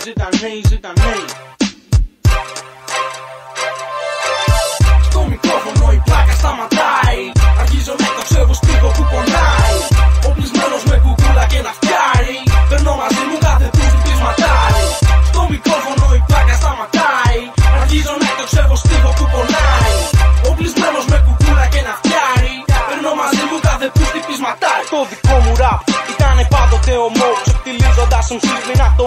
ζητανή. Στο μικρόφωνο η πλάκα σταματάει. Αρχίζω να το ξέρω στίχο που πονάει. Οπλισμένος με κουκούλα και ένα φτιάρι. Περνώ μαζί μου κάθε πούστη της ματάρι. Στο μικρόφωνο η πλάκα σταματάει. Αρχίζω να το ξέρω στίχο που πονάει. Οπλισμένος με κουκούλα και ένα φτιάρι. Περνώ μαζί μου κάθε πούστη της ματάρι. Το δικό μου ραπ ήτανε πάντοτε ομό. Ξεφτιλίζοντας εμείς πριν από το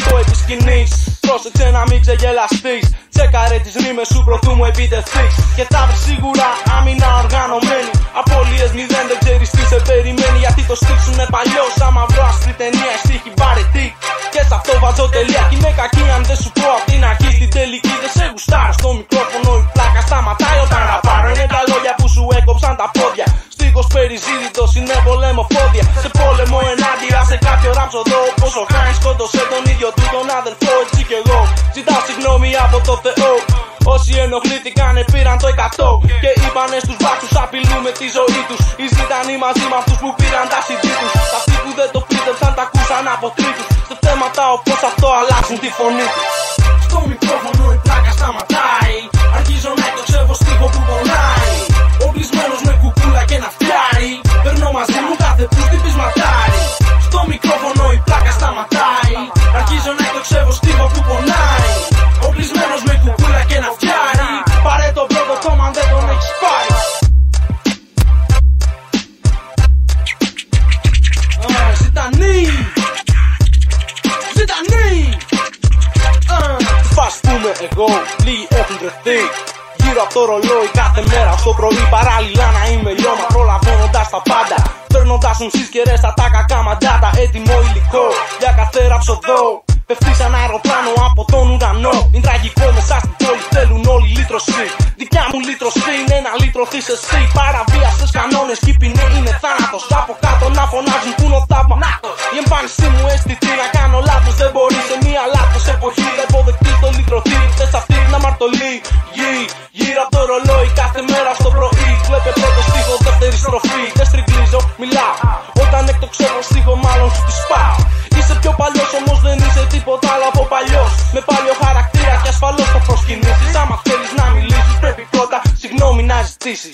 98 επί σκηνής. Πρόσεξε να μην ξεγελαστείς. Τσέκαρε τις ρήμες σου προτού μου επιτεθείς. Και θα βρεις σίγουρα άμυνα οργανωμένη. Απώλειες μηδέν, δεν ξέρεις τι σε περιμένει. Γιατί το στυλ σου είναι παλιός. Άμα βρω άσπρη ταινία, η στίχη βαρετή. Και σ' αυτό βάζω τελεία. Κι είναι κακή αν δεν σου πω απ' την αρχή. Στην τελική δεν σε γουστάρω. Στο μικρόφωνο η πλάκα σταματάει όταν ραπάρω. Είναι τα λόγια που σου έκοψαν τα πόδια. Στίχος περιζήτητος είναι πολεμοφόδια. Σε πόλεμο ενάντια σε κάποιο ράψοδο. Όπως ο Χάιν σκότωσε τον ίδιο του τον αδελφό. Έτσι κι εγώ ζητάω συγγνώμη από το Θεό. Όσοι ενοχλήθηκαν πήραν το 100. Και είπανε στους μπάτσους απειλούμε τη ζωή τους. Οι ζητανοί μαζί με αυτούς που πήραν τα CD τους. Αυτοί που δεν το πίστεψαν τα ακούσαν από τρίτους. Σε θέματα όπως αυτό αλλάξουν τη φωνή τους. Στο μικρόφωνο η πλάκα σταματάει. Αρχίζω να το ξέρω στίχο που πονάει. Οπλισμένος με κουκούλα και ένα φτιάρι. Περνώ μαζί μου κάθε πούστη της ματάρι. Στο μικρόφωνο η πλάκα σταματάει. Αρχίζω να το ξέρω στίχο που πονάει. Οπλισμένος με κουκούλα και ένα φτιάρι. Πάρε το πρώτο κόμμα αν δεν τον έχεις πάρει. Ζητανή. Φας πούμε εγώ, λίγοι έχουν βρεθεί. Γύρω από το ρολόι κάθε μέρα στο πρωί. Παράλληλα να είμαι λιώμα προλαβαίνοντας τα πάντα. Παίρνοντας συσκερές στα τα κακά μαντάτα. Έτοιμο υλικό για κάθε ραψοδό. Πέφτει σαν αεροπλάνο από τον ουρανό. Είναι τραγικό μέσα στην πόλη θέλουν όλοι λύτρωση. Δικιά μου λύτρωση είναι να λύτρωθείς εσύ. Παραβίασες κανόνες κι η ποινή είναι θάνατος. Από κάτω να φωνάζουν που είναι ο θαύματος. Η εμφάνισή μου αισθητή να κάνω λάθος. Δεν μπορεί σε μία λάθος εποχή. Δεν υποδεχτείς το λύτρωθή. Θες αυτή την αμαρτωλή γη. Γύρω από το ρολόι κάθε μέρα στο πρωί. Βλέπε πρώτο στίχο, δεύτερη στροφή. Δεν στριγκλίζω, μιλάω. Όταν εκτοξεύω στίχο μάλλον σου τη σπάω. Είσαι πιο παλιός όμως δεν είσαι τίποτα άλλο από παλιός. Με παλιό χαρακτήρα και ασφαλώς το προσκυνήσεις. Άμα θέλεις να μιλήσεις πρέπει πρώτα συγγνώμη να ζητήσεις.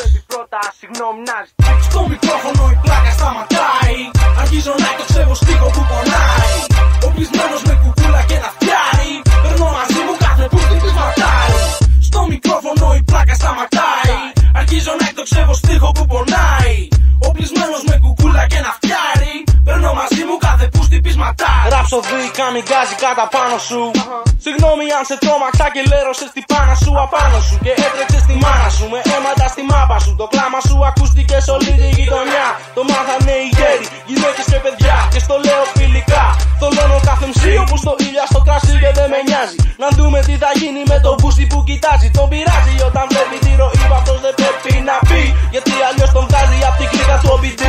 Στο μικρόφωνο η πλάκα σταματάει. Αρχίζω να το ξέρω στίχο που πονάει. Οπλισμένος με κουκούλα και ένα φτιάρι. Περνώ μαζί μου κάθε πούστη της ματάρι. Στο μικρόφωνο η πλάκα σταματάει. Αρχίζω να το ξέρω στίχο που πονάει. Οπλισμένος με κουκούλα και ένα φτιάρι. Παίρνω μαζί μου κάθε πούστη πεισματάρι. Ράψοδι καμιγκάζι κατά πάνω σου. Συγγνώμη αν σε τρόμαξα και λέρωσες την πάνα σου απάνω σου. Και έτρεξες τη μάνα σου με αίματα στη μάπα σου. Το κλάμα σου ακούστηκε σε όλη τη γειτονιά. Το μάθανε οι γέροι, γυναίκες και παιδιά. Και στο λέω φιλικά. Θολώνω κάθε μσί όπως το ήλια στο κρασί και δεν με νοιάζει. Να δούμε τι θα γίνει με τον μπούστι που κοιτάζει. Τον πειράζει όταν βλέπει τη ροή που αυτός δεν πρέπει να πει. Γιατί αλλιώς τον βγάζει απ' την κλίκα του OBD.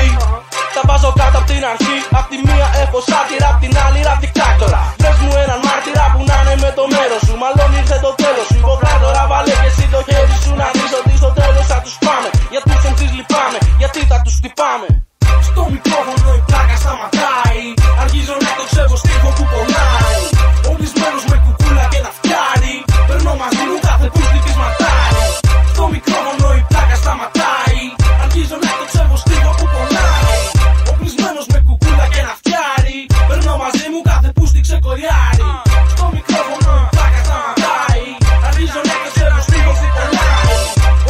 Τα βάζω κάτω απ' την αρχή. Απ' τη μία έχω σάτυρα, απ' την άλλη ραπ δικτάκτορα. Βρες μου έναν μάρτυρα που να είναι με το μέρος σου. Μάλλον ήρθε το τέλος σου. Υποκράτορα βάλε και εσύ το χέρι σου να δεις ότι στο τέλος θα τους πάμε. Για τους εμείς λυπάμαι, γιατί θα τους χτυπάμε. Στο μικρόφωνο η πλάκα σταματάει. Αρχίζω να το ξέρω στίχο που πονάει. Οπλισμένος με κουκούλα και ένα φτιάρι. Παίρνω μαζί μου κάθε πούστη της ματάρι. Στο μικρόφωνο η πλάκα σταματάει. Αρχίζω να το ξέρω στίχο που πονάει. Οπλισμένος με κουκούλα και ένα φτιάρι. Παίρνω μαζί μου κάθε πούστη ξεκολλιάρι. Στο μικρόφωνο η πλάκα σταματάει. Αρχίζω να το ξέρω στίχο που πονάει.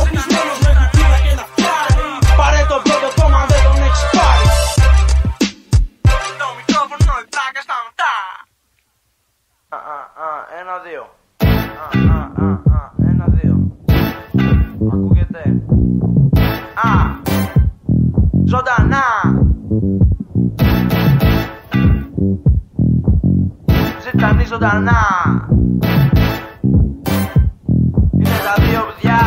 Οπλισμένος με κουκούλα και ένα φτιάρι. Πάρε το πρώτο κόμμα δεν τον έχεις πάρει. Στο μικρόφωνο η πλάκα σταματάει. Ένα, δύο. Ένα, δύο. Ακούγεται. Ζωντανά. Ζητανή ζωντανά. Είναι τα δύο παιδιά.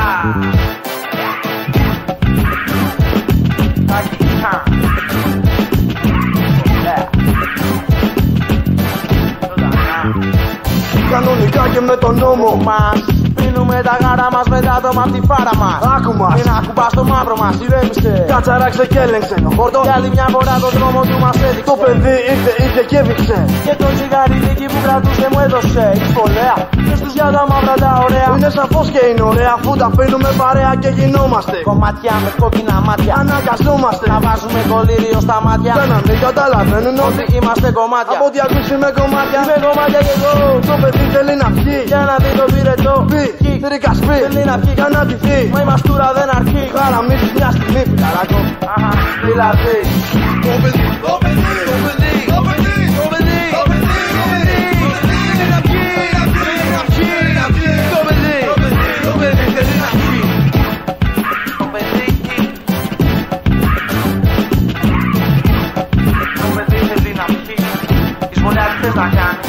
Κανονικά και με τον νόμο μας Πίνουμε τα γάρα μας μετά το μαθηφάρα μας. Άκου μας, Μην ακουμπάς το μαύρο μας, ηρέμησε. κατσαράξε και έλεγξε ο χόρτο. Κι άλλη μια φορά τον δρόμο του μας έδειξε. Το παιδί ήρθε και έβηξε. Και το τσιγαριδίκι που κρατούσε μου έδωσε. Ισπολέα, και στους για τα μαύρα τα ωραία. Είναι σαφώς και είναι ωραία αφού τα πίνουμε παρέα και γινόμαστε. Κομμάτια με κόκκινα μάτια. Αναγκαζόμαστε Να βάζουμε κολλήριο στα μάτια. δεν αν δεν καταλαβαίνουν Ότι είμαστε κομμάτια. από ό,τι ακούσει με κομμάτια. Είμαι κομμάτια κι εγώ. Το παιδί θέλει να βγει. Για να δει το πυρετό. Πει, τρίκα σπί, Θέλει να βγει. για να ντυθεί. Μα η μαστούρα δεν αρκεί. Χαραμίζεις μια στιγμή φιλαράκο. Δηλαδή. Το παιδί, το παιδί, το παιδί, το παιδί, το παιδί, το παιδί, θέλει να βγει, να βγει, να βγει. Το παιδί, το παιδί θέλει να βγει. Το παιδί θέλει να βγει. Εισβολιά τι θες να κάνει.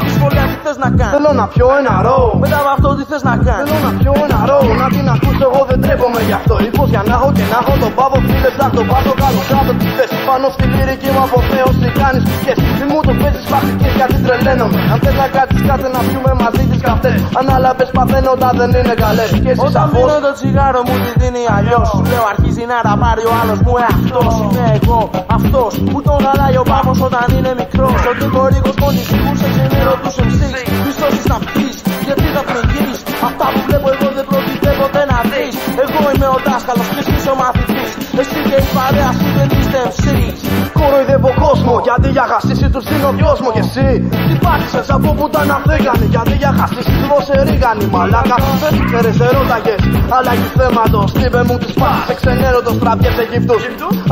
Εισβολιά τι θες να κάνεις. Θέλω να πιω ένα ρο. Μετά από αυτό τι θες να κάνεις. Θέλω να πιω ένα ρο, να την ακούσω εγώ δεν τρέπομαι γι' αυτό. Είπως για να έχω και να έχω τον πάβο φίλε θα το πάρω κάτω κάτω τη θέση. Πάνω στη λυρική μου αποθέωση κάνεις πικές. Μη μου το παίζεις φακτικές γιατί τρελαίνομαι. Αν θες να κάτσεις κάτσε να πιούμε μαζί τις καυτές. Ανάλαβες παθαίνοντα δεν είναι καλές. Και εσύ Όταν σαφώς πίνω το τσιγάρο μου τη δίνει αλλιώς. Σου λέω αρχίζει να τα πάρει ο άλλος μου εαυτός. Είμαι εγώ αυτός που τον χαλάει ο πάπος όταν είναι μικρός. Ότι μπορεί κοσμόνης που σε ξενέρω τους MCs. Πιστώσεις να πεις γιατί θα πνιγείς. Αυτά που βλέπω εγώ δεν πρόκειται ποτέ να δεις. Εγώ είμαι ο δάσκαλος και εσύ ο μαθητής. Εσύ και η παρέα σου δεν είστε MCs. κοροϊδεύω κόσμο γιατί για χασίσει τους δίνω δυόσμο. Και εσύ τι πάτησες από που τα αναφρίγανε. Γιατί για χασίσει του δώσε ρίγανη μαλάκα. Δεν ξέρεις ερώταγες αλλαγή θέματος. Στίβε μου τις πας σε ξενέρωτος τραπιές Αιγύπτους.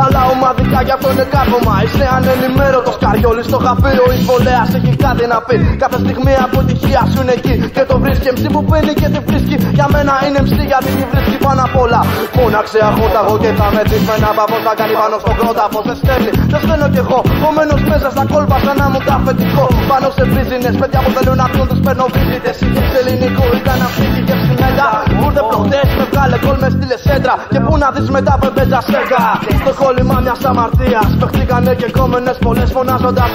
Αλλά ομαδικά γι' αυτό είναι κάρβωμα. Είσαι ανενημέρωτος καριόλης στο χαπί. Ο εισβολέας έχει κάτι να πει. Κάθε στιγμή αποτυχία σου είναι εκεί. Και το βρίσκει MC που παίρνει και τη βρίσκει. Για μένα είναι MC γιατί τη βρίσκει πάνω απ' όλα. Φώναξε αχώταγο και θα με δεις με ένα παππός θα κάνει πάνω στο κρόταφος. Δεν στέλνει, δεν στέλνω κι εγώ. Κομμένος μέσα στα κόλπα σαν να μου τα αφεντικό. Πάνω σε business, παιδιά που θέλουν να πιούν τους παίρνω visitors. Είχες ελληνικό, ήταν αυτή και είχες συνέλα. Ούτε προχτές με βγάλε κόλ με στείλε σέντρα. Και πού να δεις μετά που έπαιζα σέγγα. Στο κόλλημα μιας αμαρτίας παιχτήκανε και κόμενες πολλές φωνάζοντας.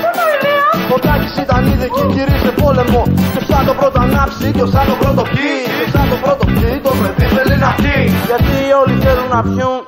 Ο Τάκης ήταν ήδη και γύρισε πόλεμο. Και σαν το πρώτο ανάψει, και σαν το πρώτο πιει. Και σαν το πρώτο πιει, το παιδί θέλει να πιει. Γιατί όλοι θέλουν να πιούν.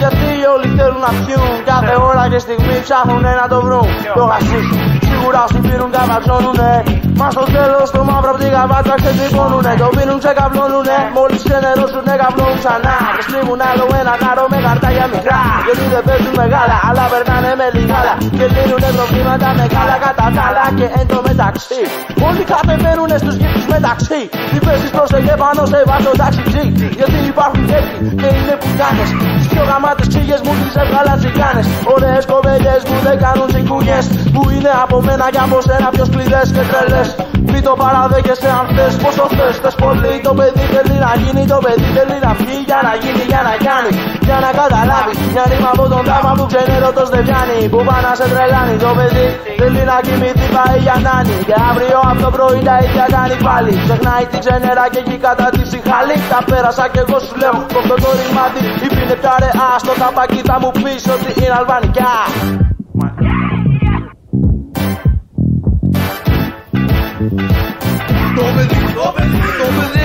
Γιατί όλοι θέλουν να πιούν. Κάθε ώρα και στιγμή ψάχνουνε να το βρουν. Το γασίς σίγουρα σου πίνουν καμπατζώνουνε. Μα στο τέλος το μαύρο απ' την καβάτσα ξετυπώνουνε. Το πίνουν ξεκαβλώνουνε. Μόλις ξενερώσουνε καβλώνουν ξανά. Και στρίβουν άλλο ένα κάρο με χαρτάκια μικρά. Γιατί δεν παίζουν μεγάλα αλλά περνάνε με λιγάλα. Και λύνουνε προβλήματα μεγάλα κατά τα άλλα. Και εν τω μεταξύ όλοι κατεβαίνουνε στους γύφτους μεταξύ. Τι παίζεις πρόσεχε πάνω σε βάζω ταξιτζή. Γιατί υπάρχουν τέτοιοι και είναι πουτάνες. Τις πιο γαμάτες ξύγες μου τις έβγαλαν τσιγκάνες. Ωραίες κοπέλες που δεν κάνουν τσιγκούνιες. Που είναι από μένα και από σένα πιο σκληρές και τρελές. Μην το παραδέχεσαι αν θες πόσο θες. Θες πολύ το παιδί θέλει να γίνει. Το παιδί θέλει να βγει για να γίνει, για να κάνει. Για να καταλάβει μια ρήμα από τον τάμα που ξενέρωτος δεν πιάνει. Που πάει να σε τρελάνει το παιδί. Θέλει να κοιμηθεί πάει για νάνι. Και αύριο από το πρωί τα ίδια κάνει πάλι. Ξεχνάει την ξενέρα και εκεί κατά τη ψυχάλη. Τα πέρασα κι εγώ σου λέω κόφτω το ρημάτι. Ήπινε πια ρε άστο καπάκι θα μου πεις ότι είναι αλβανικά. Το παιδί, το παιδί, το παιδί.